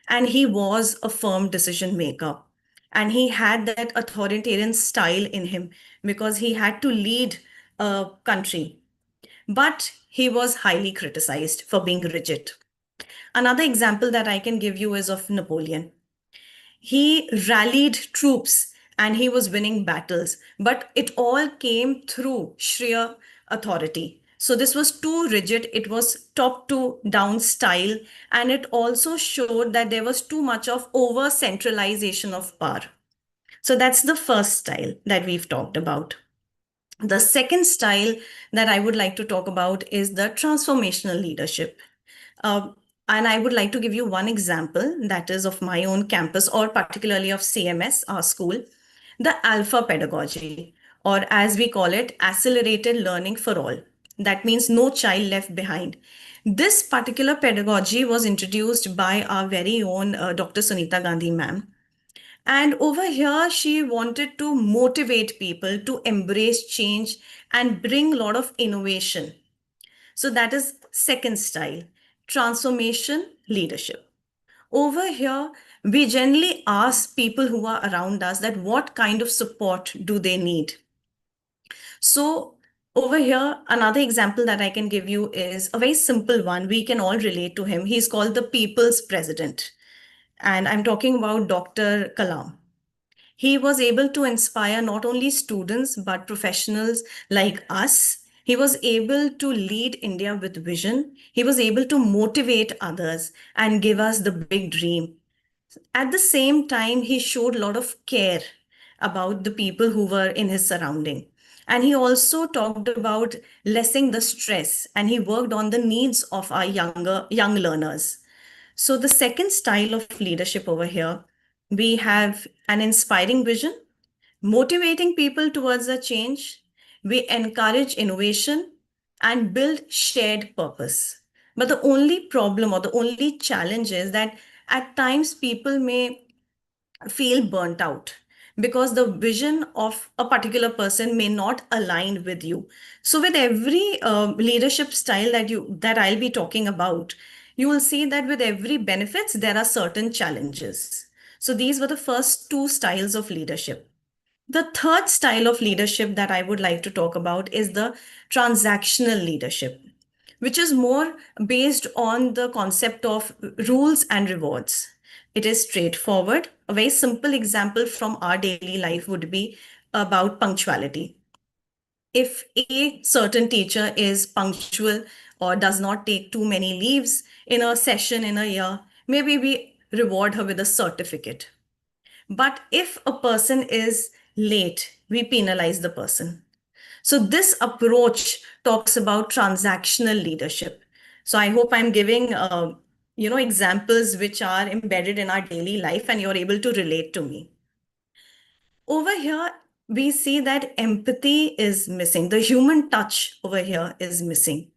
and he was a firm decision maker. And he had that authoritarian style in him because he had to lead a country. But he was highly criticized for being rigid. Another example that I can give you is of Napoleon. He rallied troops and he was winning battles, but it all came through sheer authority. So this was too rigid, it was top to down style, and it also showed that there was too much of over centralization of power. So that's the first style that we've talked about. The second style that I would like to talk about is the transformational leadership. Uh, and I would like to give you one example that is of my own campus, or particularly of CMS, our school, the alpha pedagogy, or as we call it, accelerated learning for all. That means no child left behind. This particular pedagogy was introduced by our very own Dr. Sunita Gandhi ma'am. And over here, she wanted to motivate people to embrace change and bring a lot of innovation. So that is second style, transformation leadership. Over here, we generally ask people who are around us that what kind of support do they need. So over here, another example that I can give you is a very simple one. We can all relate to him. He's called the People's President. And I'm talking about Dr. Kalam. He was able to inspire not only students, but professionals like us. He was able to lead India with vision. He was able to motivate others and give us the big dream. At the same time, he showed a lot of care about the people who were in his surrounding. And he also talked about lessening the stress, and he worked on the needs of our young learners. So the second style of leadership over here, we have an inspiring vision, motivating people towards a change. We encourage innovation and build shared purpose. But the only problem or the only challenge is that at times people may feel burnt out because the vision of a particular person may not align with you. So with every leadership style that I'll be talking about, you will see that with every benefits there are certain challenges. So these were the first two styles of leadership. The third style of leadership that I would like to talk about is the transactional leadership, which is more based on the concept of rules and rewards. It is straightforward. A very simple example from our daily life would be about punctuality. If a certain teacher is punctual or does not take too many leaves in a session in a year, maybe we reward her with a certificate. But if a person is late, we penalize the person. So this approach talks about transactional leadership. So I hope I'm giving examples which are embedded in our daily life and you're able to relate to me. Over here, we see that empathy is missing. The human touch over here is missing.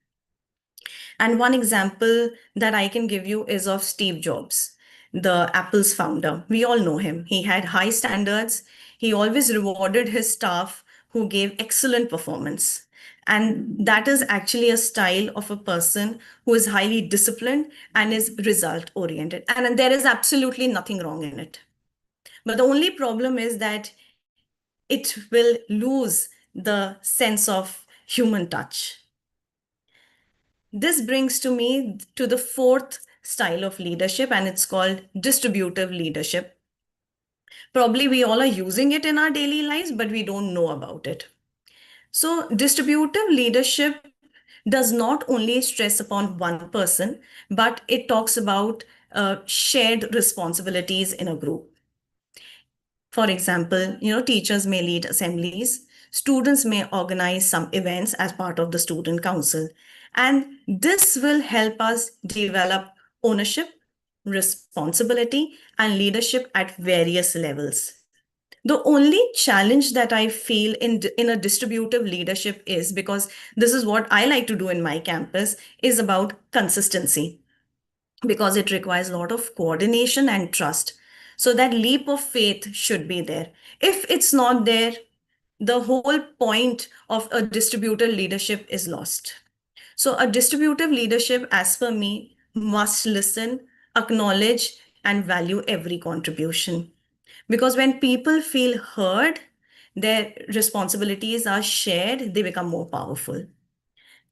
And one example that I can give you is of Steve Jobs, the Apple's founder. We all know him. He had high standards. He always rewarded his staff who gave excellent performance. And that is actually a style of a person who is highly disciplined and is result oriented. And there is absolutely nothing wrong in it. But the only problem is that it will lose the sense of human touch. This brings to me to the fourth style of leadership, and it's called distributive leadership. Probably we all are using it in our daily lives, but we don't know about it. So, distributive leadership does not only stress upon one person, but it talks about shared responsibilities in a group. For example, teachers may lead assemblies, students may organize some events as part of the student council, and this will help us develop ownership, responsibility, and leadership at various levels. The only challenge that I feel in a distributive leadership is, because this is what I like to do in my campus, is about consistency, because it requires a lot of coordination and trust. So that leap of faith should be there. If it's not there, the whole point of a distributed leadership is lost. So a distributive leadership, as per me, must listen, acknowledge and value every contribution. Because when people feel heard, their responsibilities are shared, they become more powerful.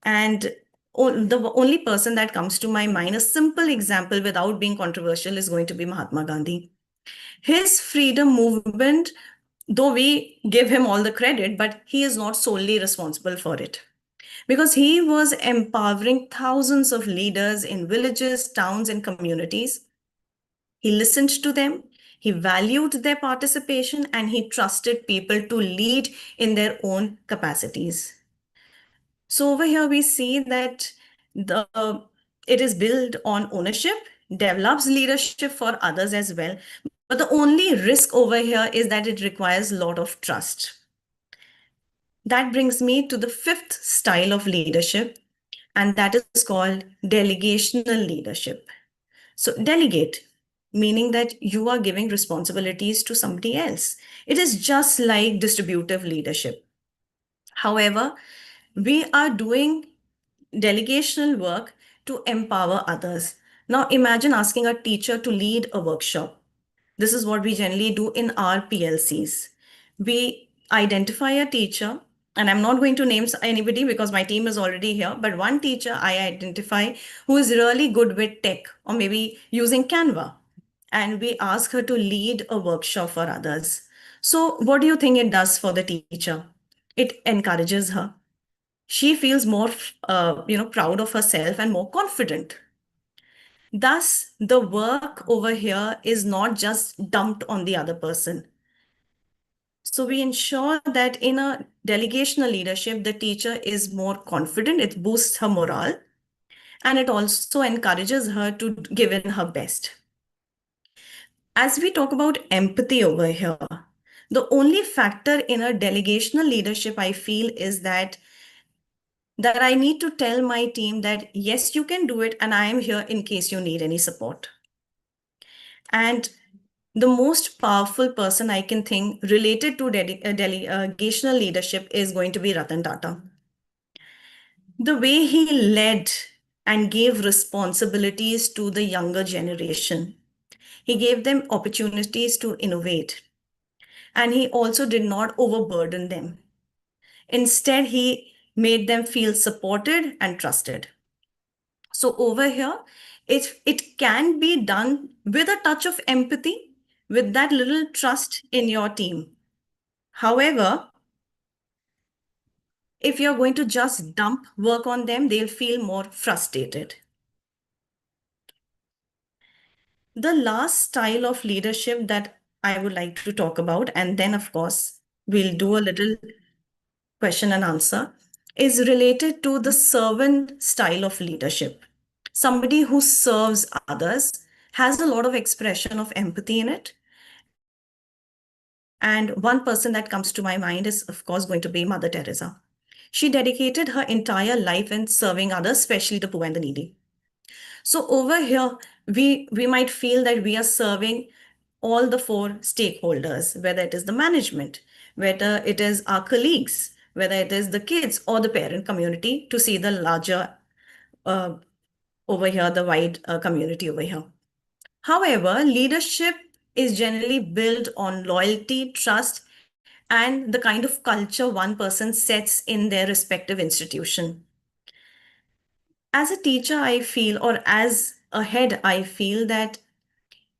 And the only person that comes to my mind, a simple example without being controversial, is going to be Mahatma Gandhi. His freedom movement, though we give him all the credit, but he is not solely responsible for it because he was empowering thousands of leaders in villages, towns, and communities. He listened to them, he valued their participation, and he trusted people to lead in their own capacities. So over here we see that the it is built on ownership, develops leadership for others as well. But the only risk over here is that it requires a lot of trust. That brings me to the fifth style of leadership, and that is called delegational leadership. So, delegate, meaning that you are giving responsibilities to somebody else. It is just like distributive leadership. However, we are doing delegational work to empower others. Now, imagine asking a teacher to lead a workshop. This is what we generally do in our PLCs. We identify a teacher, and I'm not going to name anybody because my team is already here, but one teacher I identify who is really good with tech or maybe using Canva. And we ask her to lead a workshop for others. So, what do you think it does for the teacher? It encourages her. She feels more, proud of herself and more confident. Thus, the work over here is not just dumped on the other person. So we ensure that in a delegational leadership, the teacher is more confident, it boosts her morale, and it also encourages her to give in her best. As we talk about empathy over here, the only factor in a delegational leadership I feel is that I need to tell my team that yes, you can do it, and I am here in case you need any support. And the most powerful person I can think related to delegational leadership is going to be Ratan Tata. The way he led and gave responsibilities to the younger generation, he gave them opportunities to innovate, and he also did not overburden them. Instead, he made them feel supported and trusted. So over here, it can be done with a touch of empathy, with that little trust in your team. However, if you're going to just dump work on them, they'll feel more frustrated. The last style of leadership that I would like to talk about, and then of course, we'll do a little question and answer, is related to the servant style of leadership. Somebody who serves others has a lot of expression of empathy in it. And one person that comes to my mind is, of course, going to be Mother Teresa. She dedicated her entire life in serving others, especially the poor and the needy. So over here, we might feel that we are serving all the four stakeholders, whether it is the management, whether it is our colleagues, whether it is the kids or the parent community, to see the larger uh, over here, the wide community over here. However, leadership is generally built on loyalty, trust, and the kind of culture one person sets in their respective institution. As a teacher, I feel, or as a head, I feel that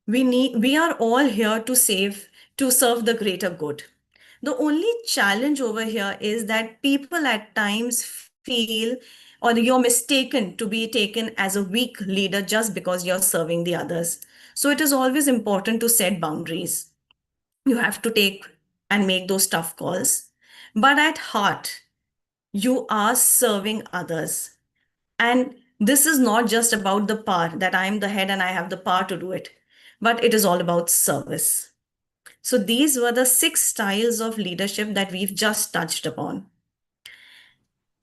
we are all here to serve the greater good. The only challenge over here is that people at times feel or you're mistaken to be taken as a weak leader just because you're serving the others. So it is always important to set boundaries. You have to take and make those tough calls. But at heart, you are serving others. And this is not just about the power that I am the head and I have the power to do it, but it is all about service. So these were the six styles of leadership that we've just touched upon.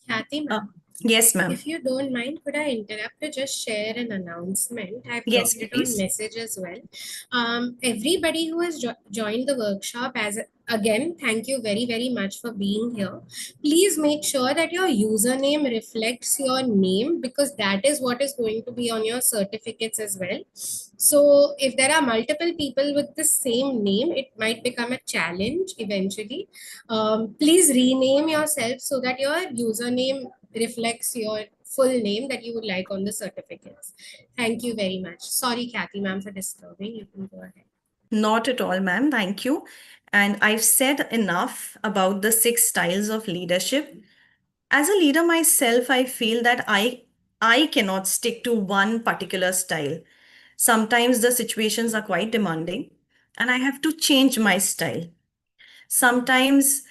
Kathy, ma'am. Yes, ma'am. If you don't mind, could I interrupt to just share an announcement? I've Yes, dropped it on please. message as well. Everybody who has joined the workshop, again, thank you very, very much for being here. Please make sure that your username reflects your name, because that is what is going to be on your certificates as well. So if there are multiple people with the same name, it might become a challenge eventually. Please rename yourself so that your username reflects your full name that you would like on the certificates. Thank you very much. Sorry, Kathy ma'am, for disturbing. You can go ahead. Not at all, ma'am. Thank you. And I've said enough about the six styles of leadership. As a leader myself, I feel that I cannot stick to one particular style. Sometimes the situations are quite demanding and I have to change my style. Sometimes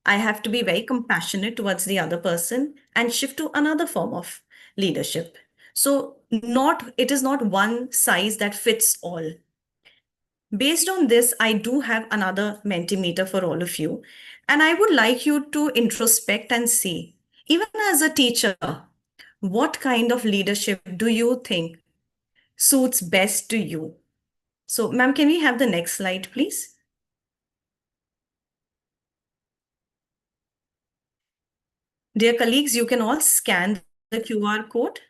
I have to be very compassionate towards the other person and shift to another form of leadership. So not it is not one size that fits all. Based on this, I do have another Mentimeter for all of you. And I would like you to introspect and see, even as a teacher, what kind of leadership do you think suits best to you? So, ma'am, can we have the next slide, please? Dear colleagues, you can all scan the QR code.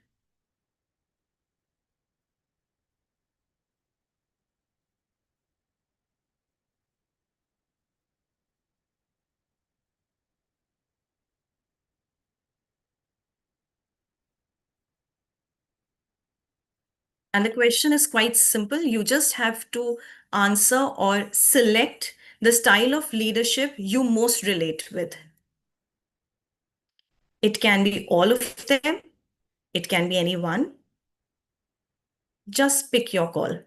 And the question is quite simple. You just have to answer or select the style of leadership you most relate with. It can be all of them, it can be any one. Just pick your call.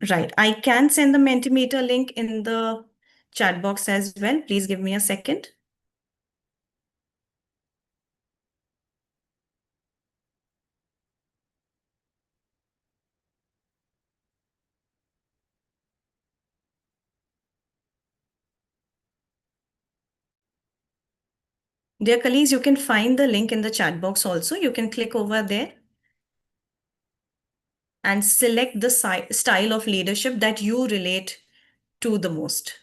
Right. I can send the Mentimeter link in the chat box as well. Please give me a second. Dear colleagues, you can find the link in the chat box also. You can click over there and select the style of leadership that you relate to the most.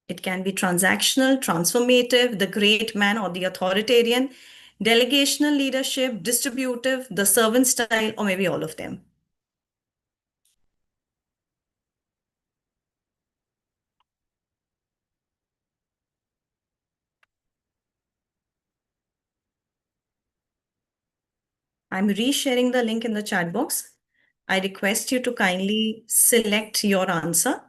It can be transactional, transformative, the great man or the authoritarian, delegational leadership, distributive, the servant style, or maybe all of them. I'm resharing the link in the chat box. I request you to kindly select your answer.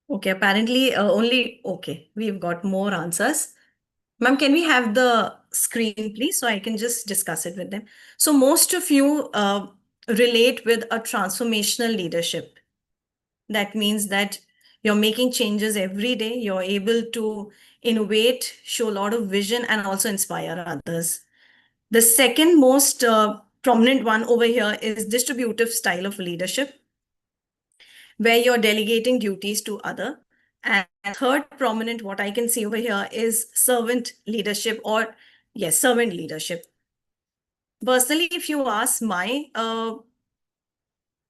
Okay, apparently okay, we've got more answers. Ma'am, can we have the screen, please, so I can just discuss it with them? So most of you relate with a transformational leadership. That means that you're making changes every day. You're able to innovate, show a lot of vision, and also inspire others. The second most prominent one over here is distributive style of leadership, where you're delegating duties to other. And third prominent, what I can see over here is servant leadership, or yes, servant leadership. Personally, if you ask my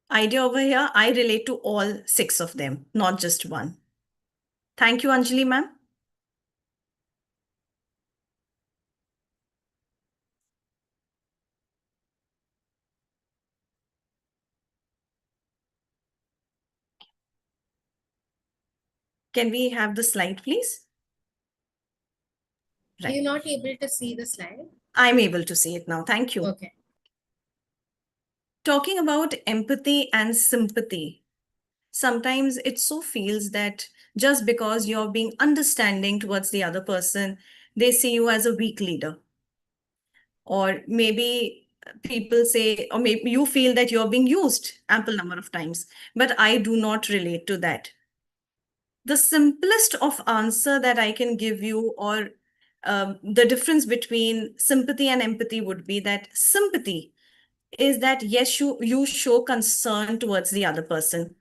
idea over here, I relate to all six of them, not just one. Thank you, Anjali ma'am. Can we have the slide, please? Are you Right. not able to see the slide? I'm able to see it now. Thank you. Okay. Talking about empathy and sympathy, sometimes it so feels that just because you're being understanding towards the other person, They see you as a weak leader. Or maybe people say, or maybe you feel that you're being used ample number of times. But I do not relate to that. The simplest of answer that I can give you, or the difference between sympathy and empathy, would be that sympathy is that yes, you show concern towards the other person.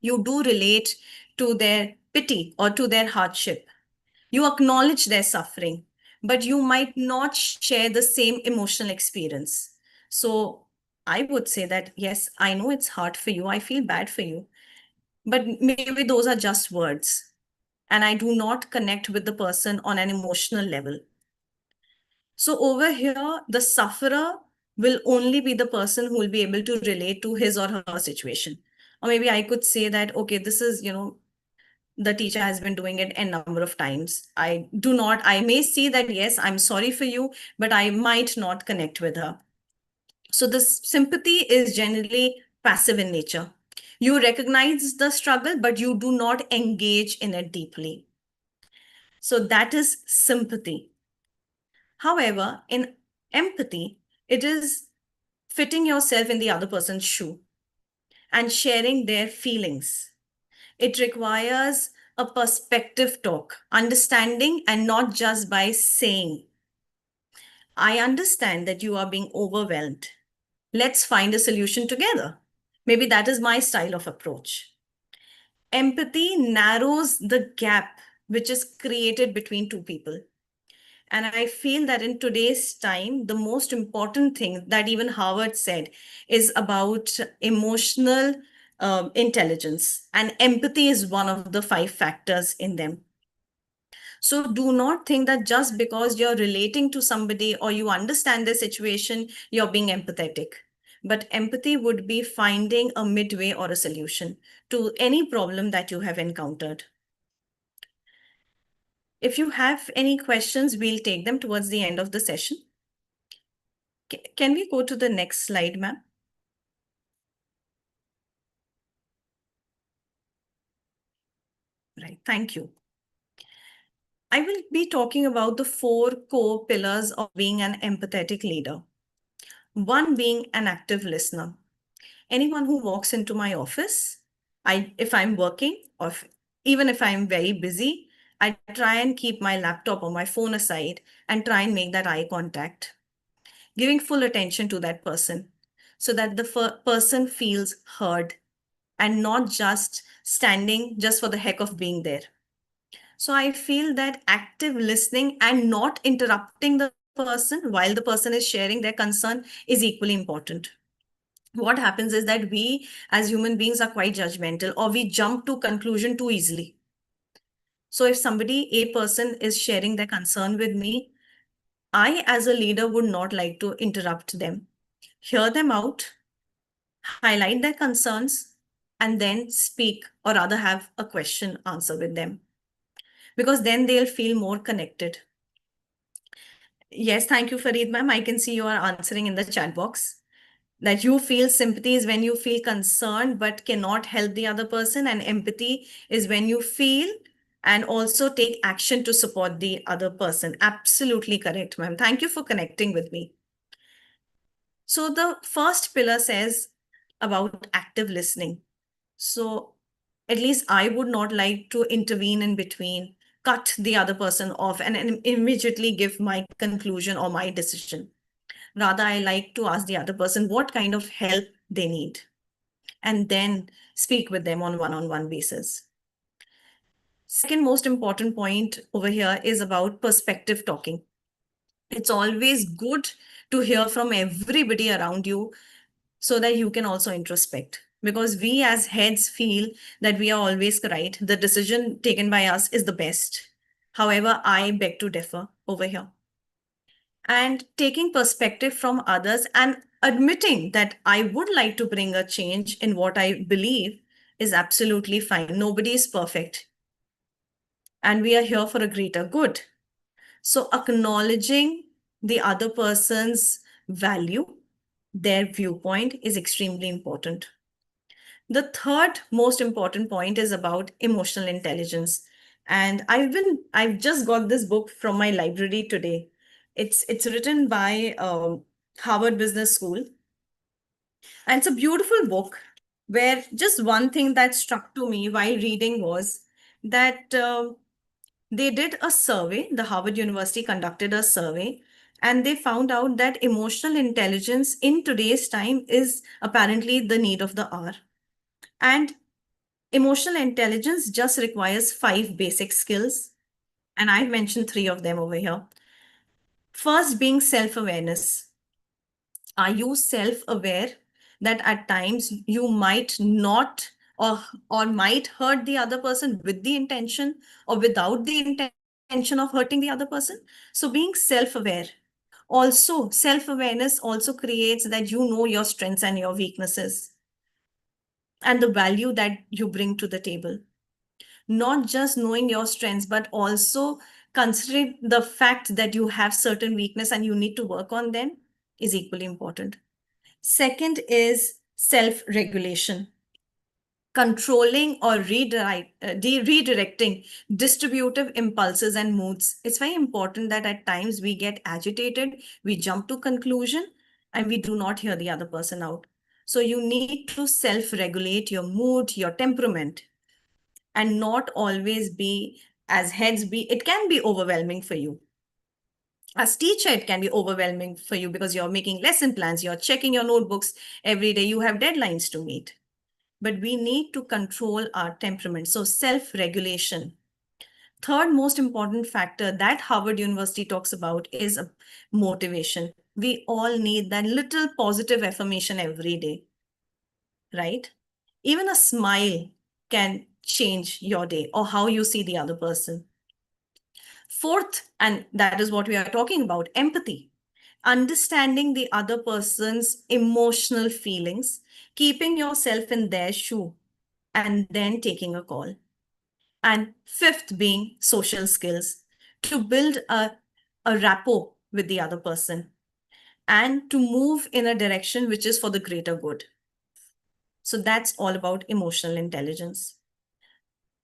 You do relate to their pity or to their hardship. You acknowledge their suffering, but you might not share the same emotional experience. So I would say that yes, I know it's hard for you. I feel bad for you, but maybe those are just words. And I do not connect with the person on an emotional level. So over here, the sufferer will only be the person who will be able to relate to his or her situation. Or maybe I could say that, okay, this is, the teacher has been doing it a number of times. I may see that, yes, I'm sorry for you, but I might not connect with her. So this sympathy is generally passive in nature. You recognize the struggle, but you do not engage in it deeply. So that is sympathy. However, in empathy, it is fitting yourself in the other person's shoe and sharing their feelings. It requires a perspective talk, understanding, and not just by saying, I understand that you are being overwhelmed. Let's find a solution together. Maybe that is my style of approach. Empathy narrows the gap which is created between two people. And I feel that in today's time, the most important thing that even Harvard said is about emotional intelligence. And empathy is one of the five factors in them. So do not think that just because you're relating to somebody or you understand their situation, you're being empathetic. But empathy would be finding a midway or a solution to any problem that you have encountered. If you have any questions, we'll take them towards the end of the session. Can we go to the next slide, ma'am? Right, thank you. I will be talking about the four core pillars of being an empathetic leader. One being an active listener. Anyone who walks into my office, if I'm working or even if I'm very busy, I try and keep my laptop or my phone aside and try and make that eye contact, giving full attention to that person so that the person feels heard and not just standing just for the heck of being there. So I feel that active listening and not interrupting the person while the person is sharing their concern is equally important. What happens is that we as human beings are quite judgmental, or we jump to conclusion too easily. So if somebody, a person, is sharing their concern with me, I as a leader would not like to interrupt them. Hear them out, highlight their concerns, and then speak, or rather have a question answer with them, because then they'll feel more connected. Yes, thank you, Fareed ma'am. I can see you are answering in the chat box that you feel sympathy is when you feel concerned but cannot help the other person, and empathy is when you feel and also take action to support the other person. Absolutely correct, ma'am. Thank you for connecting with me. So the first pillar says about active listening. So at least I would not like to intervene in between, cut the other person off, and immediately give my conclusion or my decision. Rather, I like to ask the other person what kind of help they need and then speak with them on one-on-one basis. Second most important point over here is about perspective talking. It's always good to hear from everybody around you so that you can also introspect. Because we as heads feel that we are always right. The decision taken by us is the best. However, I beg to differ over here. And taking perspective from others and admitting that I would like to bring a change in what I believe is absolutely fine. Nobody is perfect. And we are here for a greater good. So acknowledging the other person's value, their viewpoint is extremely important. The third most important point is about emotional intelligence. And I've just got this book from my library today. It's written by Harvard Business School, and it's a beautiful book where just one thing that struck to me while reading was that they did a survey. The Harvard University conducted a survey, and they found out that emotional intelligence in today's time is apparently the need of the hour. And emotional intelligence just requires five basic skills. And I've mentioned three of them over here. First, being self awareness. Are you self aware that at times you might not, or might hurt the other person with the intention or without the intention of hurting the other person? So being self aware. Also, self awareness also creates that you know your strengths and your weaknesses and the value that you bring to the table. Not just knowing your strengths, but also considering the fact that you have certain weakness and you need to work on them is equally important. Second is self regulation, controlling or redirecting distributive impulses and moods. It's very important that at times we get agitated, we jump to conclusion, and we do not hear the other person out. So you need to self regulate your mood, your temperament, and not always be as heads be. It can be overwhelming for you. As teacher, it can be overwhelming for you because you're making lesson plans, you're checking your notebooks every day, you have deadlines to meet. But we need to control our temperament. So self-regulation. Third most important factor that Harvard University talks about is motivation. We all need that little positive affirmation every day, right? Even a smile can change your day or how you see the other person. Fourth, and that is what we are talking about, empathy. Understanding the other person's emotional feelings, keeping yourself in their shoe, and then taking a call. And fifth being social skills, to build a rapport with the other person and to move in a direction which is for the greater good. So that's all about emotional intelligence.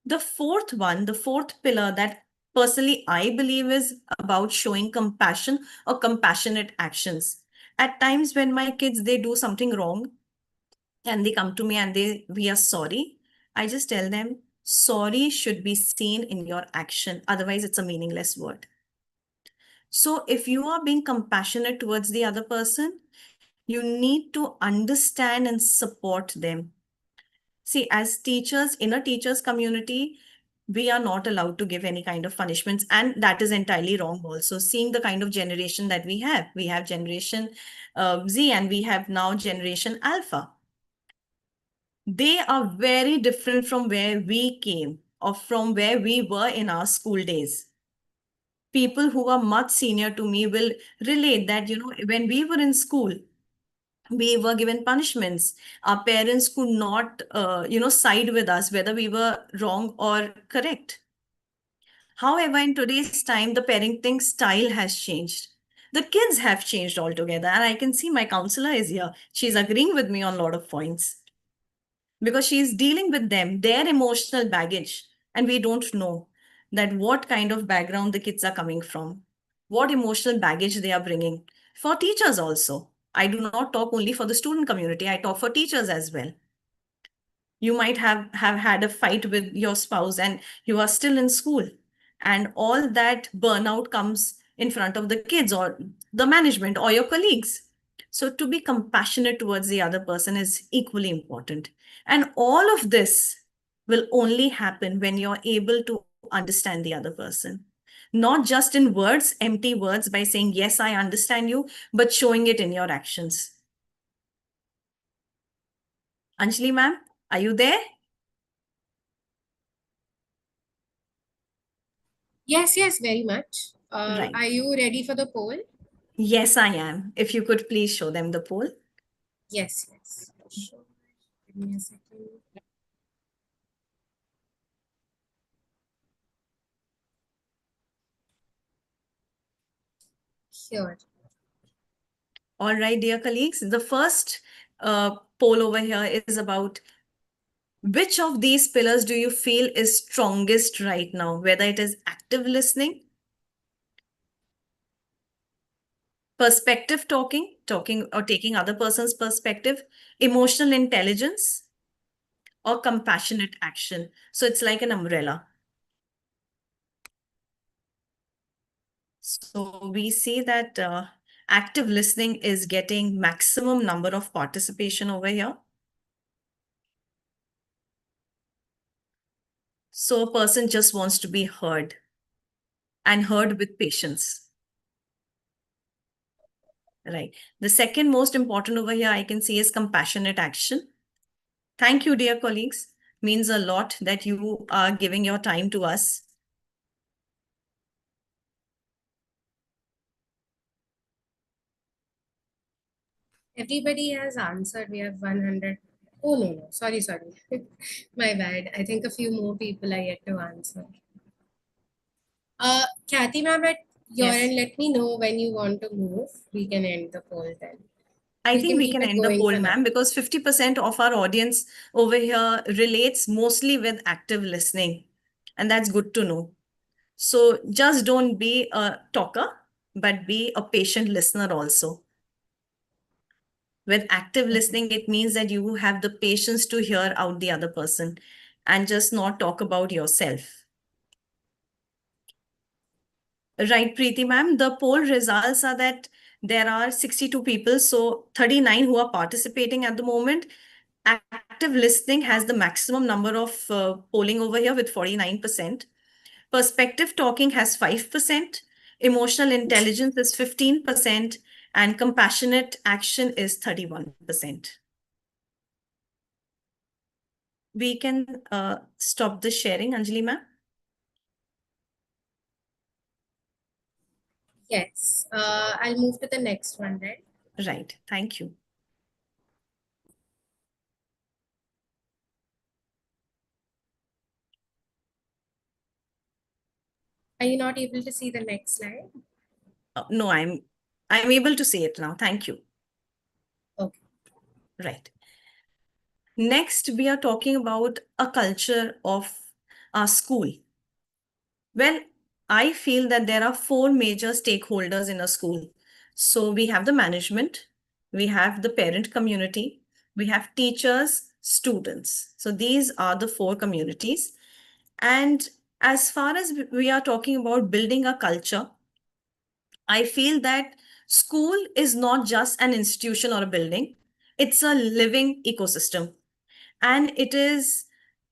The fourth one, the fourth pillar that personally I believe is about showing compassion or compassionate actions. At times when my kids they do something wrong and they come to me and we are sorry, I just tell them sorry should be seen in your action. Otherwise, it's a meaningless word. So if you are being compassionate towards the other person, you need to understand and support them. See, as teachers, in a teacher's community, we are not allowed to give any kind of punishments, and that is entirely wrong also. Seeing the kind of generation that we have generation Z and we have now generation Alpha. They are very different from where we came or from where we were in our school days. People who are much senior to me will relate that, when we were in school, we were given punishments. Our parents could not, side with us whether we were wrong or correct. However, in today's time, the parenting style has changed. The kids have changed altogether. And I can see my counselor is here. She's agreeing with me on a lot of points because she's dealing with them, their emotional baggage. And we don't know that what kind of background the kids are coming from, what emotional baggage they are bringing. For teachers also. I do not talk only for the student community, I talk for teachers as well. You might have had a fight with your spouse and you are still in school, and all that burnout comes in front of the kids or the management or your colleagues. So to be compassionate towards the other person is equally important, and all of this will only happen when you're able to understand the other person, not just in words, empty words, by saying yes I understand you, but showing it in your actions. Anjali ma'am, are you there? Yes, yes, very much. Right. Are you ready for the poll? Yes, I am. If you could please show them the poll. Yes, yes. Sure. Give me a second. Here. All right, dear colleagues. The first poll over here is about Which of these pillars do you feel is strongest right now? Whether it is active listening, perspective talking or taking other person's perspective, emotional intelligence, or compassionate action. So it's like an umbrella. So we see that active listening is getting maximum number of participation over here. So a person just wants to be heard and heard with patience. Right. The second most important over here I can see is compassionate action. Thank you, dear colleagues. Means a lot that you are giving your time to us. Everybody has answered. We have 100. Oh, no, no. Sorry, sorry. My bad. I think a few more people are yet to answer. Kathy ma'am, at your Yes. end, let me know when you want to move. We can end the poll then. I We think can we keep can it end the going poll, for now. ma'am, because 50% of our audience over here relates mostly with active listening. And that's good to know. So just don't be a talker, but be a patient listener also. With active Okay. listening, it means that you have the patience to hear out the other person and just not talk about yourself. Right, Preeti ma'am. The poll results are that there are 62 people, so 39 who are participating at the moment. Active listening has the maximum number of polling over here with 49%. Perspective talking has 5%. Emotional intelligence is 15%. And compassionate action is 31%. We can stop the sharing, Anjali ma'am. Yes. I'll move to the next one, right? Right. Thank you. Are you not able to see the next slide? No, I'm able to see it now. Thank you. Okay. Right. Next, we are talking about a culture of our school. Well, I feel that there are four major stakeholders in a school. So we have the management, we have the parent community, we have teachers, students. So these are the four communities. And as far as we are talking about building a culture, I feel that school is not just an institution or a building, it's a living ecosystem. And it is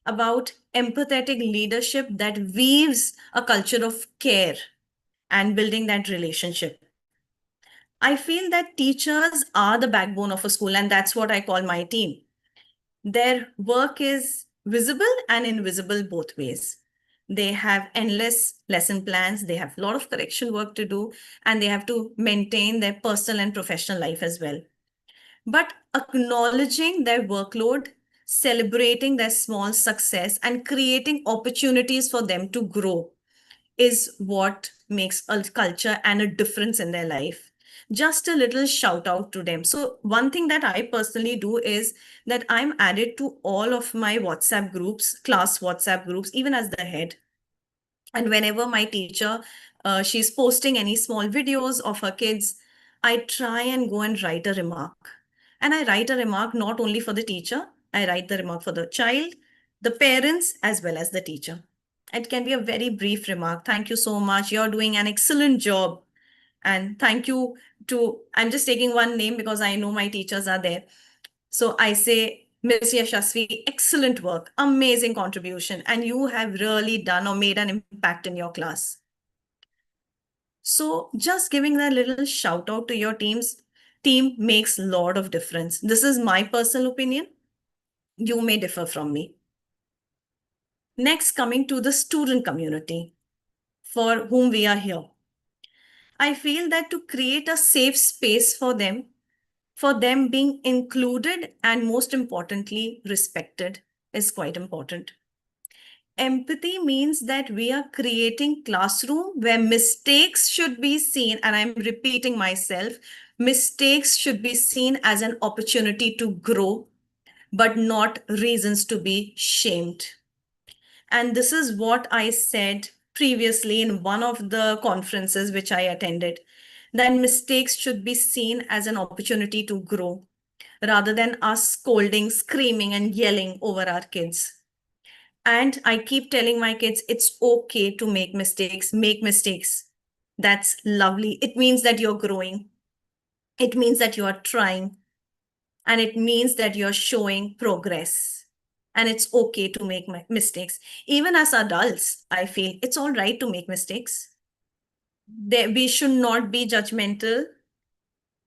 about empathetic leadership that weaves a culture of care and building that relationship. I feel that teachers are the backbone of a school, and that's what I call my team. Their work is visible and invisible both ways. They have endless lesson plans, they have a lot of correction work to do, and they have to maintain their personal and professional life as well. But acknowledging their workload, celebrating their small success, and creating opportunities for them to grow is what makes a culture and a difference in their life. Just a little shout out to them. So, one thing that I personally do is that I'm added to all of my WhatsApp groups, class WhatsApp groups, even as the head. And whenever my teacher, she's posting any small videos of her kids, I try and go and write a remark. And I write a remark not only for the teacher, I write the remark for the child, the parents, as well as the teacher. It can be a very brief remark. Thank you so much. You're doing an excellent job. And thank you to, I'm just taking one name because I know my teachers are there. So I say, Miss Yashasvi, excellent work, amazing contribution, and you have really done or made an impact in your class. So just giving that little shout out to your team makes a lot of difference. This is my personal opinion. You may differ from me. Next, coming to the student community for whom we are here. I feel that to create a safe space for them being included and most importantly, respected is quite important. Empathy means that we are creating classroom where mistakes should be seen, and I'm repeating myself, mistakes should be seen as an opportunity to grow, but not reasons to be shamed. And this is what I said previously in one of the conferences which I attended, that mistakes should be seen as an opportunity to grow rather than us scolding, screaming, and yelling over our kids. And I keep telling my kids, it's okay to make mistakes, make mistakes. That's lovely. It means that you're growing, it means that you are trying, and it means that you're showing progress. And it's okay to make mistakes. Even as adults, I feel it's all right to make mistakes. We should not be judgmental.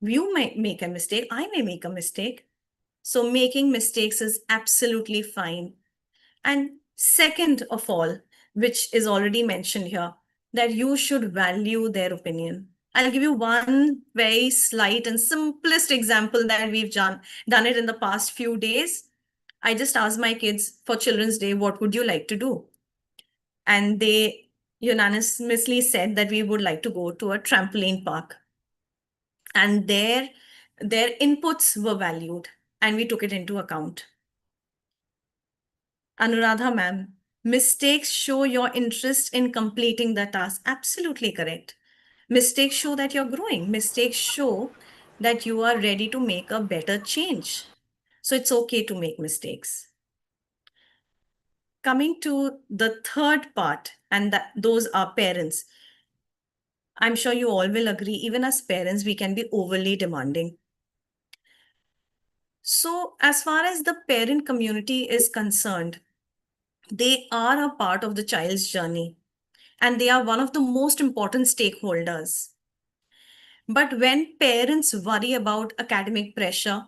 You may make a mistake, I may make a mistake. So making mistakes is absolutely fine. And second of all, which is already mentioned here, that you should value their opinion. I'll give you one very slight and simplest example that we've done it in the past few days. I just asked my kids for Children's Day, what would you like to do? And they unanimously said that we would like to go to a trampoline park. And their inputs were valued and we took it into account. Anuradha ma'am, mistakes show your interest in completing the task. Absolutely correct. Mistakes show that you're growing. Mistakes show that you are ready to make a better change. So it's okay to make mistakes. Coming to the third part, and those are parents. I'm sure you all will agree, even as parents, we can be overly demanding. So, as far as the parent community is concerned, they are a part of the child's journey and they are one of the most important stakeholders. But when parents worry about academic pressure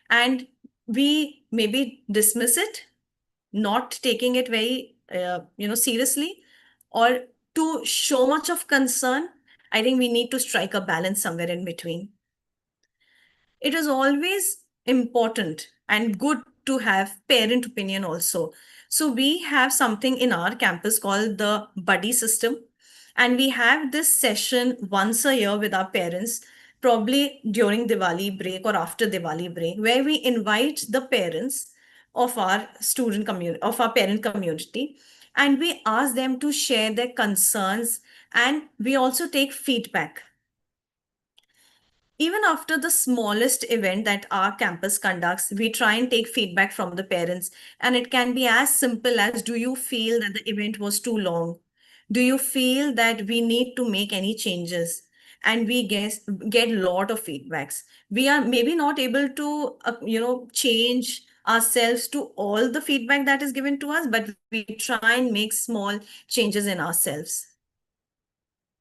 and we maybe dismiss it, not taking it very seriously, or to show much of concern, I think we need to strike a balance somewhere in between. It is always important and good to have parent opinion also. So we have something in our campus called the buddy system, and we have this session once a year with our parents, probably during Diwali break or after Diwali break, where we invite the parents of our student community, of our parent community, and we ask them to share their concerns, and we also take feedback even after the smallest event that our campus conducts. We try and take feedback from the parents. And it can be as simple as, do you feel that the event was too long? Do you feel that we need to make any changes? And we get a lot of feedbacks. We are maybe not able to, change ourselves to all the feedback that is given to us, but we try and make small changes in ourselves.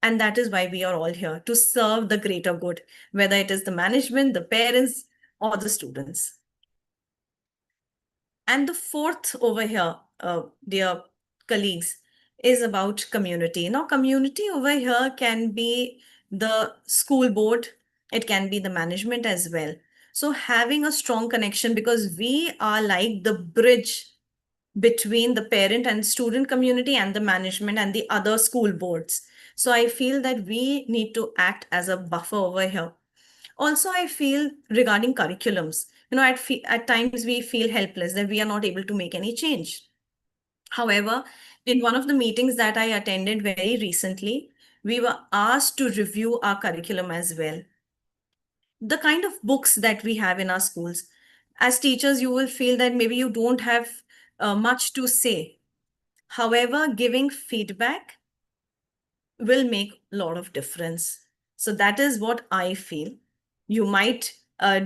And that is why we are all here to serve the greater good, whether it is the management, the parents, or the students. And the fourth over here, dear colleagues, is about community. Now, community over here can be the school board, it can be the management as well. So, having a strong connection, because we are like the bridge between the parent and student community and the management and the other school boards. So I feel that we need to act as a buffer over here. Also, I feel regarding curriculums, at times we feel helpless that we are not able to make any change. However, in one of the meetings that I attended very recently, we were asked to review our curriculum as well. The kind of books that we have in our schools. As teachers, you will feel that maybe you don't have much to say. However, giving feedback will make a lot of difference. So that is what I feel. You might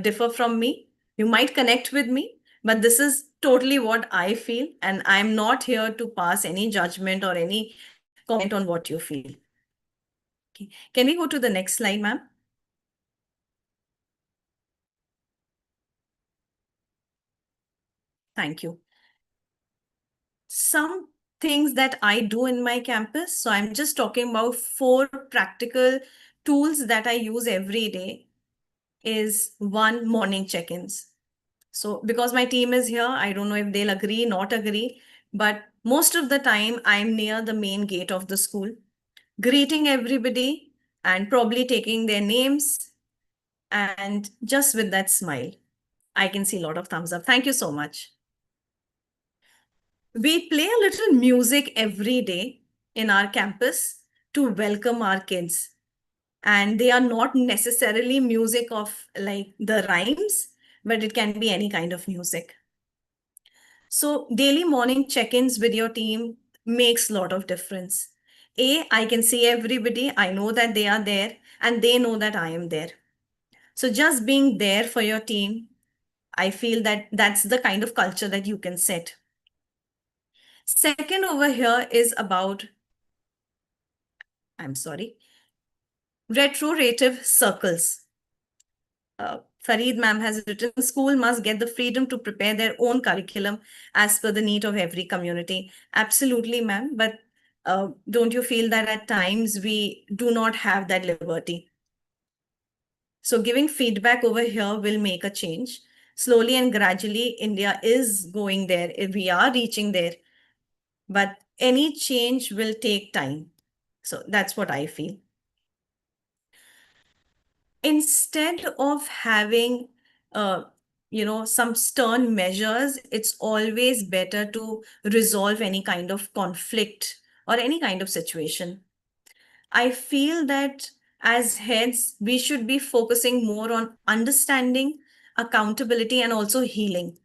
differ from me, you might connect with me, but this is totally what I feel. And I'm not here to pass any judgment or any comment on what you feel. Okay. Can we go to the next slide, ma'am? Thank you. Some things that I do in my campus. So I'm just talking about 4 practical tools that I use every day. Is one, morning check-ins. So because my team is here, I don't know if they'll agree, not agree, but most of the time I'm near the main gate of the school, greeting everybody and probably taking their names and just with that smile. I can see a lot of thumbs up. Thank you so much. We play a little music every day in our campus to welcome our kids. And they are not necessarily music of like the rhymes, but it can be any kind of music. So daily morning check-ins with your team makes a lot of difference. I can see everybody. I know that they are there and they know that I am there. So just being there for your team, I feel that that's the kind of culture that you can set. Second over here is about, I'm sorry, retrorative circles. Fareed ma'am has written, school must get the freedom to prepare their own curriculum as per the need of every community. Absolutely, ma'am. But don't you feel that at times we do not have that liberty? So giving feedback over here will make a change. Slowly and gradually, India is going there. We are reaching there. But any change will take time. So that's what I feel. Instead of having uh, some stern measures, it's always better to resolve any kind of conflict or any kind of situation. I feel that as heads we should be focusing more on understanding, accountability, and also healing.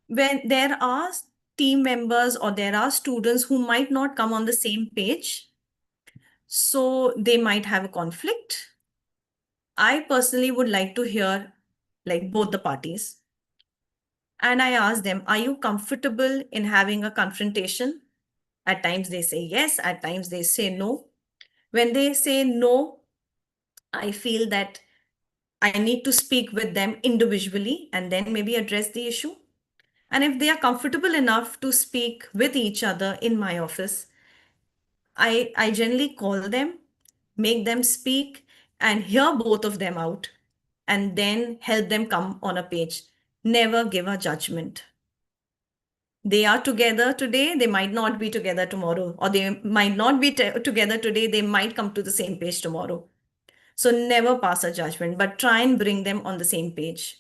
When there are team members or there are students who might not come on the same page, so they might have a conflict. I personally would like to hear like both the parties. And I ask them, are you comfortable in having a confrontation? At times they say yes, at times they say no. When they say no, I feel that I need to speak with them individually and then maybe address the issue. And if they are comfortable enough to speak with each other in my office, I generally call them, make them speak, and hear both of them out, and then help them come on a page. Never give a judgment. They are together today, they might not be together tomorrow, or they might not be together today, they might come to the same page tomorrow. So never pass a judgment, but try and bring them on the same page.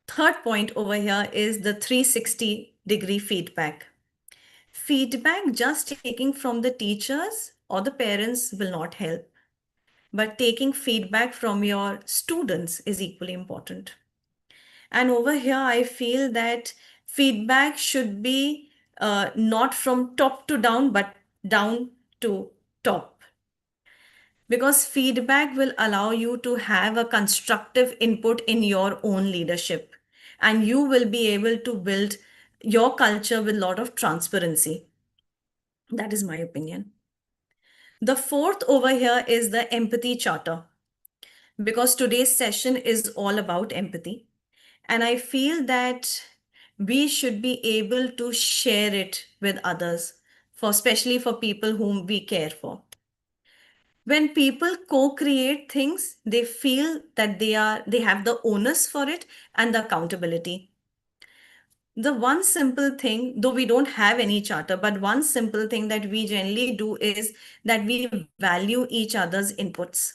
Third point over here is the 360-degree feedback. Feedback just taking from the teachers or the parents will not help, but taking feedback from your students is equally important. And over here, I feel that feedback should be not from top to down, but down to top. Because feedback will allow you to have a constructive input in your own leadership. And you will be able to build your culture with a lot of transparency. That is my opinion. The fourth over here is the empathy charter, because today's session is all about empathy. And I feel that we should be able to share it with others, for especially for people whom we care for. When people co-create things, they feel that they have the onus for it and the accountability. The one simple thing, though we don't have any charter, but one simple thing that we generally do is that we value each other's inputs,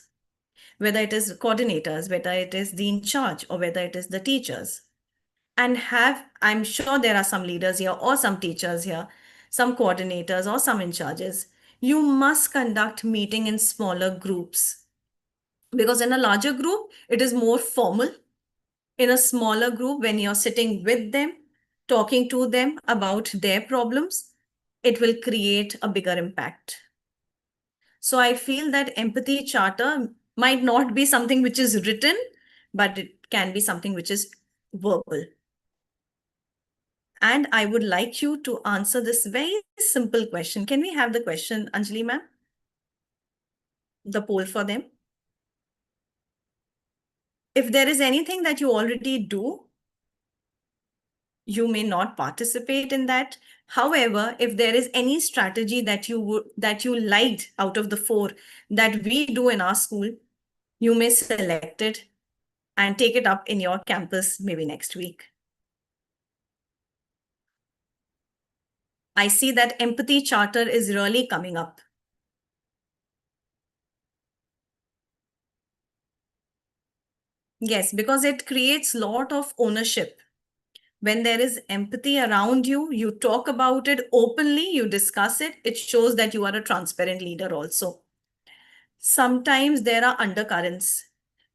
whether it is coordinators, whether it is the in charge, or whether it is the teachers. And I'm sure there are some leaders here or some teachers here, some coordinators or some in charges. You must conduct meeting in smaller groups, because in a larger group, it is more formal. In a smaller group, when you're sitting with them, talking to them about their problems, it will create a bigger impact. So I feel that empathy charter might not be something which is written, but it can be something which is verbal. And I would like you to answer this very simple question. Can we have the question, Anjali ma'am? The poll for them. If there is anything that you already do, you may not participate in that. However, if there is any strategy that you liked out of the four that we do in our school, you may select it and take it up in your campus maybe next week. I see that empathy charter is really coming up. Yes, because it creates lot of ownership. When there is empathy around you, you talk about it openly, you discuss it. It shows that you are a transparent leader also. Sometimes there are undercurrents.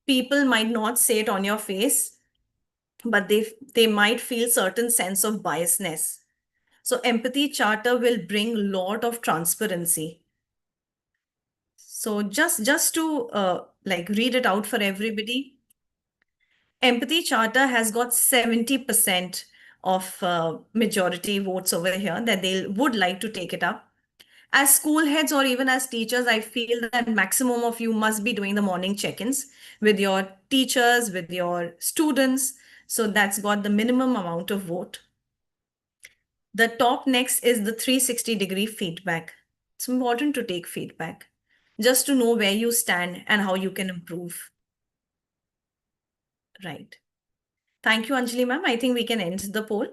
People might not say it on your face, but they might feel certain sense of biasness. So empathy charter will bring lot of transparency. So just to like read it out for everybody, empathy charter has got 70% of majority votes over here that they would like to take it up. As school heads or even as teachers, I feel that maximum of you must be doing the morning check-ins with your teachers, with your students. So that's got the minimum amount of vote. The top next is the 360-degree feedback. It's important to take feedback just to know where you stand and how you can improve. Right. Thank you, Anjali ma'am. I think we can end the poll.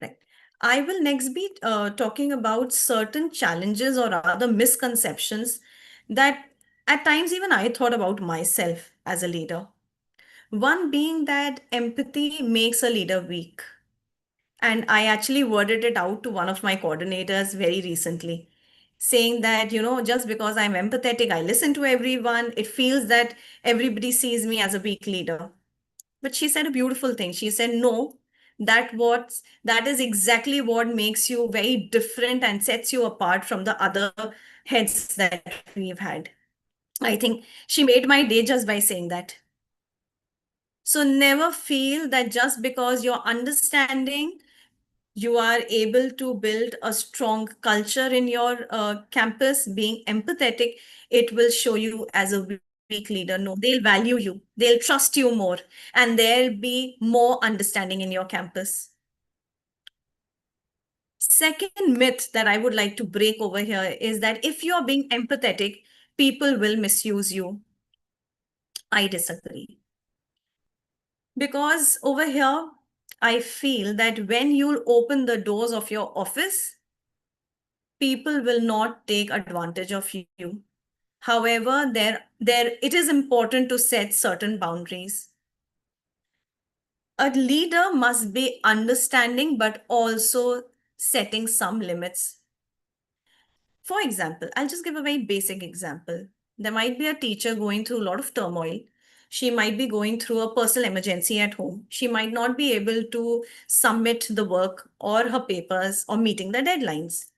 Right. I will next be talking about certain challenges or other misconceptions that at times even I thought about myself as a leader. One being that empathy makes a leader weak. And I actually worded it out to one of my coordinators very recently, saying that, just because I'm empathetic, I listen to everyone, it feels that everybody sees me as a weak leader. But she said a beautiful thing. She said, no, that is exactly what makes you very different and sets you apart from the other heads that we've had. I think she made my day just by saying that. So never feel that just because you're understanding, you are able to build a strong culture in your campus, being empathetic, it will show you as a weak leader. No, they'll value you, they'll trust you more, and there'll be more understanding in your campus. Second myth that I would like to break over here is that if you're being empathetic, people will misuse you. I disagree. Because over here, I feel that when you open the doors of your office, people will not take advantage of you. However, it is important to set certain boundaries. A leader must be understanding, but also setting some limits. For example, I'll just give a very basic example. There might be a teacher going through a lot of turmoil. She might be going through a personal emergency at home. She might not be able to submit the work or her papers or meeting the deadlines.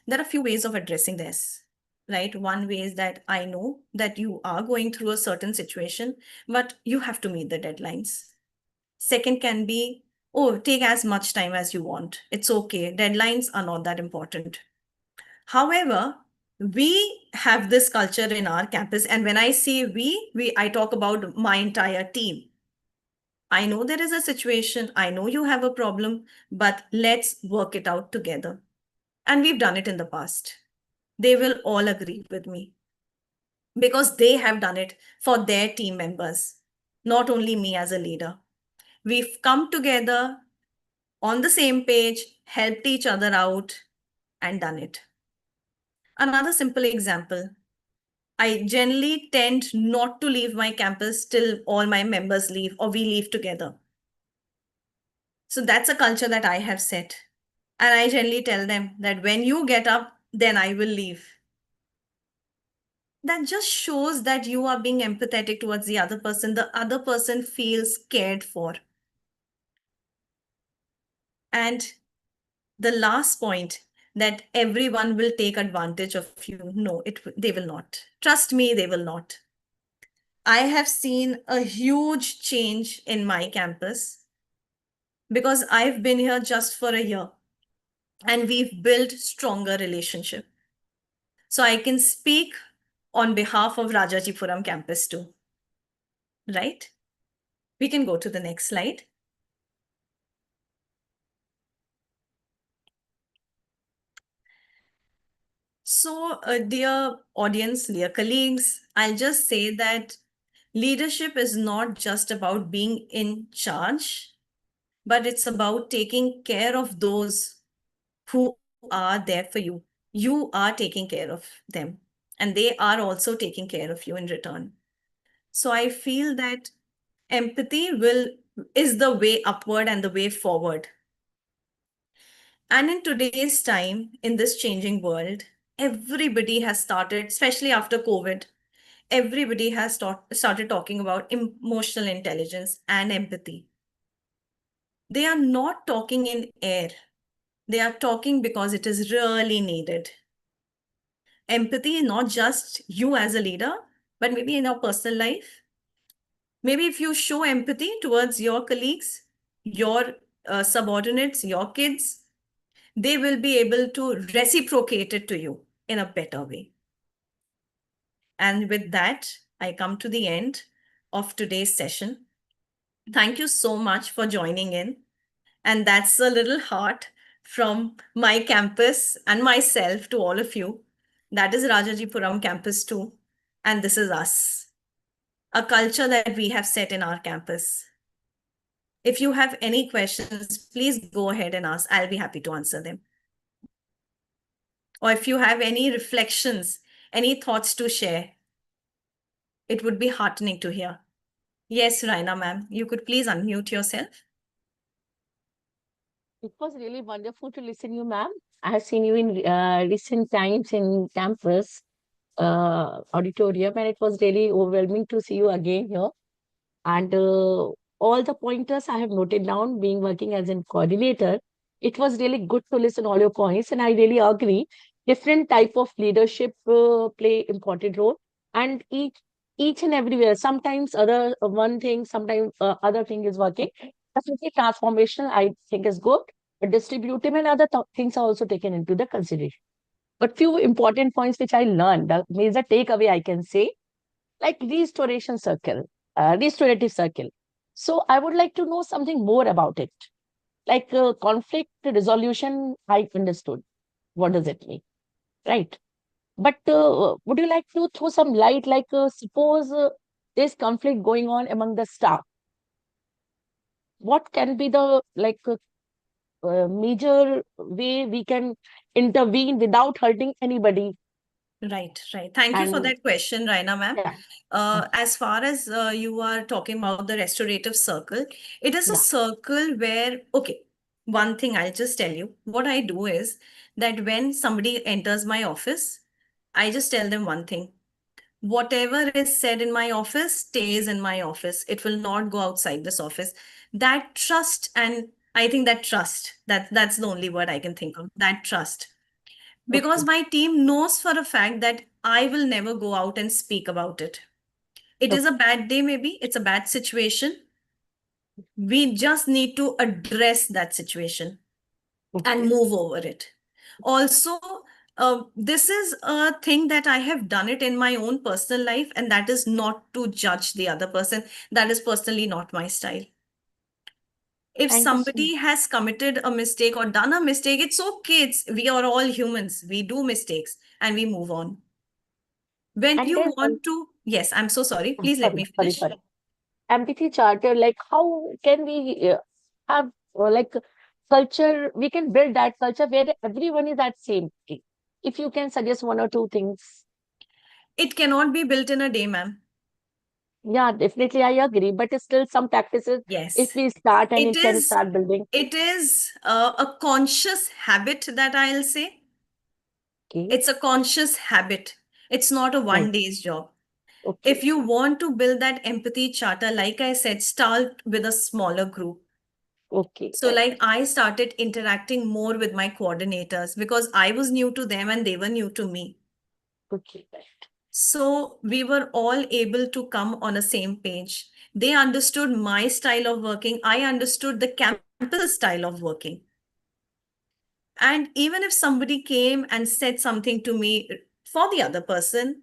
There are a few ways of addressing this, right? One way is that I know that you are going through a certain situation, but you have to meet the deadlines. Second can be, oh, take as much time as you want. It's okay. Deadlines are not that important. However, we have this culture in our campus. And when I say I talk about my entire team. I know there is a situation. I know you have a problem, but let's work it out together. And we've done it in the past. They will all agree with me because they have done it for their team members, not only me as a leader. We've come together on the same page, helped each other out, and done it. Another simple example, I generally tend not to leave my campus till all my members leave or we leave together. So that's a culture that I have set. And I generally tell them that when you get up, then I will leave. That just shows that you are being empathetic towards the other person feels cared for. And the last point, that everyone will take advantage of you. No, they will not. Trust me, they will not. I have seen a huge change in my campus because I've been here just for a year and we've built stronger relationship. So I can speak on behalf of Rajajipuram campus too, right? We can go to the next slide. So, dear audience, dear colleagues, I'll just say that leadership is not just about being in charge, but it's about taking care of those who are there for you. You are taking care of them. and they are also taking care of you in return. So I feel that empathy will is the way upward and the way forward. And in today's time, in this changing world, everybody has started, especially after COVID, everybody has started talking about emotional intelligence and empathy. They are not talking in air. They are talking because it is really needed. Empathy, not just you as a leader, but maybe in our personal life. Maybe if you show empathy towards your colleagues, your subordinates, your kids, they will be able to reciprocate it to you in a better way. And with that, I come to the end of today's session. Thank you so much for joining in. And that's a little heart from my campus and myself to all of you. That is Rajajipuram campus too. And this is us, a culture that we have set in our campus. If you have any questions, please go ahead and ask. I'll be happy to answer them. Or if you have any reflections, any thoughts to share, it would be heartening to hear. Yes, Raina ma'am, you could please unmute yourself. It was really wonderful to listen you, ma'am. I have seen you in recent times in campus auditorium, and it was really overwhelming to see you again here. And all the pointers I have noted down, being working as a coordinator, it was really good to listen all your points, and I really agree. Different type of leadership play important role, and each and everywhere. Sometimes other one thing, sometimes other thing is working. Definitely transformational, I think is good. But distributive and other things are also taken into the consideration. But few important points which I learned, the major takeaway I can say, like restoration circle, restorative circle. So I would like to know something more about it. Like conflict resolution, I understood. What does it mean? Right. But would you like to throw some light? Like suppose there's conflict going on among the staff. What can be the like major way we can intervene without hurting anybody? Right, right. Thank you for And that question, Raina ma'am. yeah, As far as you are talking about the restorative circle, it is a yeah, circle where, okay, one thing I'll just tell you. What I do is that when somebody enters my office, I just tell them one thing. Whatever is said in my office stays in my office. It will not go outside this office. That trust, and I think that trust, that's the only word I can think of, that trust. Because okay, my team knows for a fact that I will never go out and speak about it. It is a okay, bad day, maybe it's a bad situation. We just need to address that situation and okay. move over it. Also, this is a thing that I have done it in my own personal life, and that is not to judge the other person. That is personally not my style. If Thank you so much. somebody has committed a mistake or done a mistake, it's okay. We are all humans. We do mistakes and we move on. When And you there's want to, yes, I'm so sorry. Please let sorry, me sorry, finish. sorry. Empathy charter, like how can we have like culture, we can build that culture where everyone is at same page. If you can suggest one or two things. It cannot be built in a day, ma'am. Yeah, definitely I agree. But still some practices, if Yes. we start and It it can is start building. it is a conscious habit that I'll say. Okay, It's a conscious habit. It's not a right. one day's job. If Okay, you want to build that empathy charter, like I said, start with a smaller group. okay, So, right. like, I started interacting more with my coordinators because I was new to them and they were new to me. Okay, right. So we were all able to come on a same page. They understood my style of working. I understood the campus style of working. And even if somebody came and said something to me for the other person,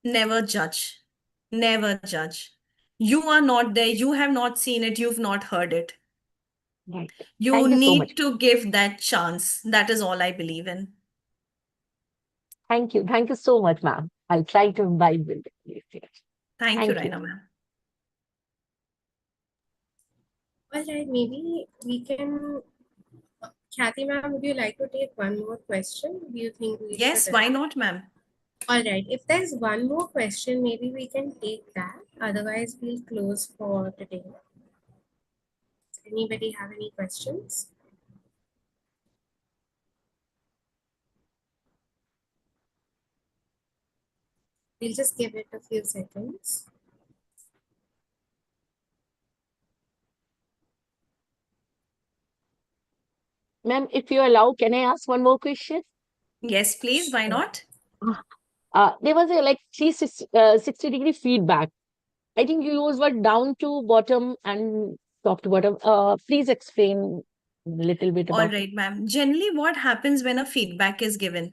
never judge. Never judge. You are not there. You have not seen it. You've not heard it. Right. You Thank you so much. need to give that chance. That is all I believe in. Thank you. Thank you so much, ma'am. I'll try to imbibe with it. Thank you, Thank you. Raina ma'am. All right, maybe we can. Kathy, ma'am, would you like to take one more question? Do you think we should? Yes, why not, ma'am? All right. If there's one more question, maybe we can take that. Otherwise, we'll close for today. Does anybody have any questions? We'll just give it a few seconds. Ma'am, if you allow, can I ask one more question? Yes, please. Why Sure. not? There was a like 360-degree feedback. I think you used word down to bottom and top to bottom. Please explain a little bit All about right, ma'am. Generally, what happens when a feedback is given?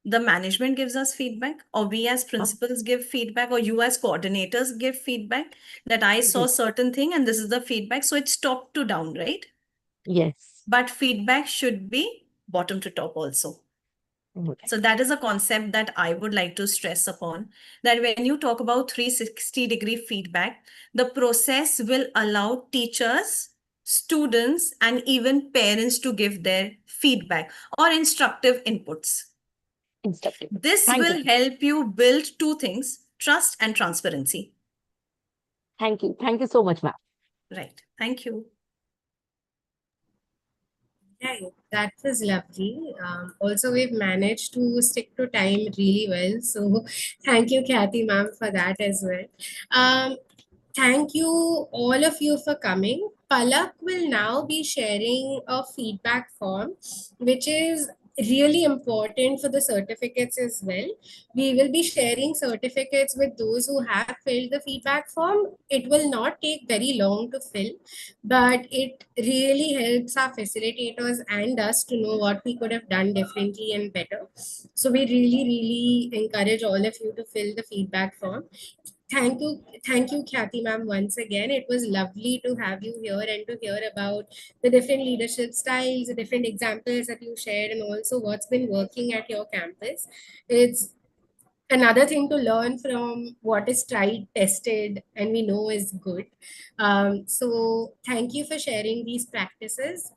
The management gives us feedback, or we as it. principals give feedback, or you as coordinators give feedback that I saw Yes. certain thing and this is the feedback. So it's top to down, right? Yes. But feedback should be bottom to top also. Okay. So that is a concept that I would like to stress upon, that when you talk about 360-degree feedback, the process will allow teachers, students, and even parents to give their feedback or instructive inputs. Instructive. This Thank you. will help you build two things: trust and transparency. Thank you. Thank you so much, ma'am. Right. Thank you. Right, that was lovely. Also, we've managed to stick to time really well. So, thank you, Kathy, ma'am, for that as well. Um, Thank you, all of you, for coming. Palak will now be sharing a feedback form, which is really important for the certificates as well. We will be sharing certificates with those who have filled the feedback form. It will not take very long to fill, but it really helps our facilitators and us to know what we could have done differently and better. So, we really, really encourage all of you to fill the feedback form. Thank you, Kathy ma'am, once again. It was lovely to have you here and to hear about the different leadership styles, the different examples that you shared, and also what's been working at your campus. It's another thing to learn from what is tried, tested, and we know is good. So thank you for sharing these practices.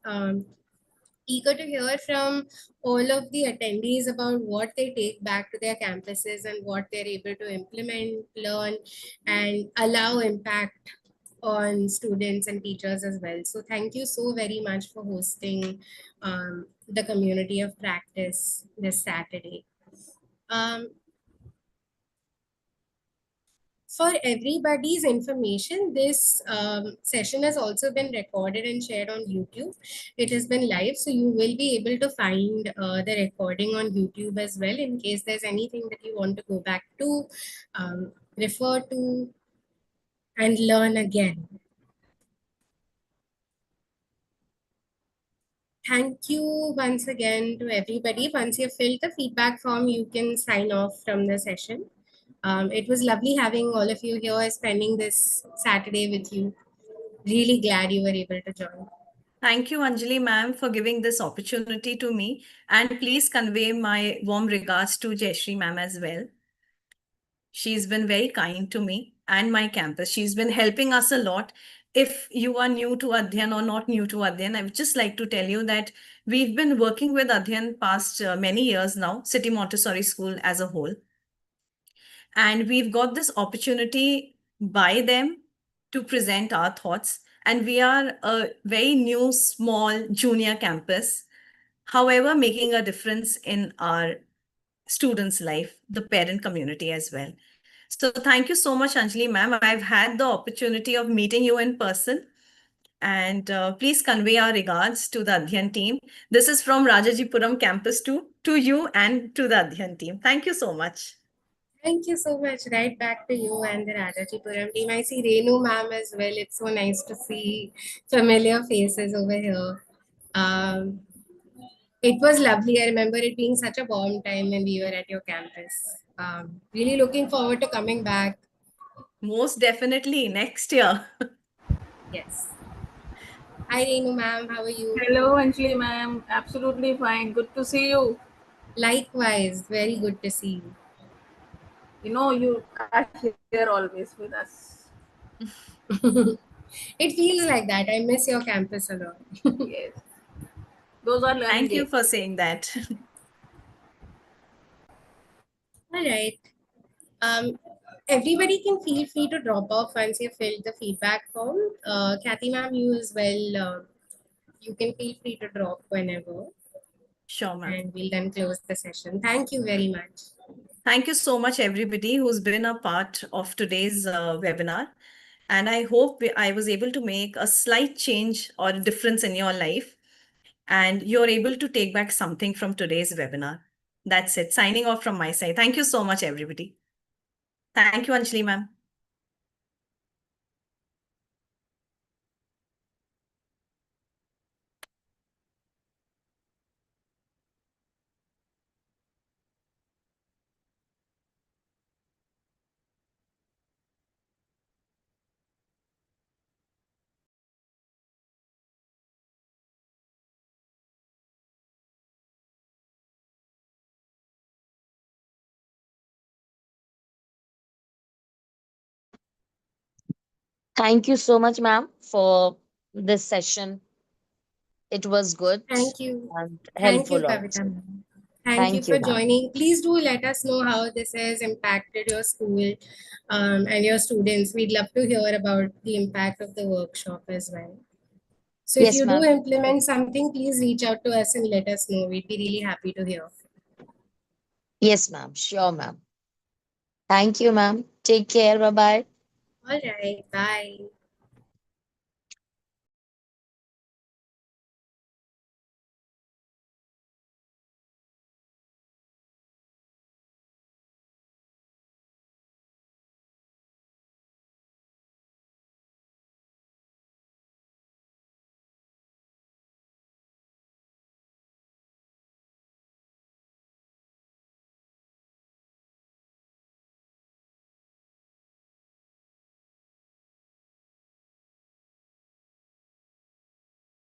Eager to hear from all of the attendees about what they take back to their campuses and what they're able to implement, learn, and allow impact on students and teachers as well. So thank you so very much for hosting the community of practice this Saturday. Um, for everybody's information, this session has also been recorded and shared on YouTube. It has been live, so you will be able to find the recording on YouTube as well in case there's anything that you want to go back to, refer to, and learn again. Thank you once again to everybody. Once you've filled the feedback form, you can sign off from the session. It was lovely having all of you here, spending this Saturday with you. Really glad you were able to join. Thank you, Anjali ma'am, for giving this opportunity to me. And please convey my warm regards to Jayashree ma'am as well. She's been very kind to me and my campus. She's been helping us a lot. If you are new to Adhyan or not new to Adhyan, I would just like to tell you that we've been working with Adhyan past many years now, City Montessori School as a whole. And we've got this opportunity by them to present our thoughts. And we are a very new, small junior campus, however, making a difference in our students' life, the parent community as well. So thank you so much, Anjali ma'am. I've had the opportunity of meeting you in person. And please convey our regards to the Adhyan team. This is from Rajajipuram campus to you and to the Adhyan team. Thank you so much. Thank you so much. Right back to you and the Rajajipuram team. I see Renu ma'am as well. It's so nice to see familiar faces over here. Um, it was lovely. I remember it being such a warm time when we were at your campus. Really looking forward to coming back. Most definitely next year. Yes. Hi Renu ma'am, how are you? Hello, Anjali ma'am. Absolutely fine. Good to see you. Likewise, very good to see you. You know, you are here always with us. It feels like that. I miss your campus a lot. Yes. Those are learning Thank you days. for saying that. All right. Um, Everybody can feel free to drop off once you filled the feedback form. Kathy ma'am, you as well. You can feel free to drop whenever, Sure, ma'am. and we'll then close the session. Thank you very much. Thank you so much, everybody who's been a part of today's webinar. And I hope I was able to make a slight change or difference in your life. And you're able to take back something from today's webinar. That's it. Signing off from my side. Thank you so much, everybody. Thank you, Anjali ma'am. Thank you so much, ma'am, for this session. It was good Thank you. and Thank you, helpful Kavita also. ma'am. Thank you Thank you, for ma'am. joining. Please do let us know how this has impacted your school and your students. We'd love to hear about the impact of the workshop as well. So if Yes, you do ma'am. implement something, please reach out to us and let us know. We'd be really happy to hear. Yes, ma'am. Sure, ma'am. Thank you, ma'am. Take care. Bye bye. All right. Bye.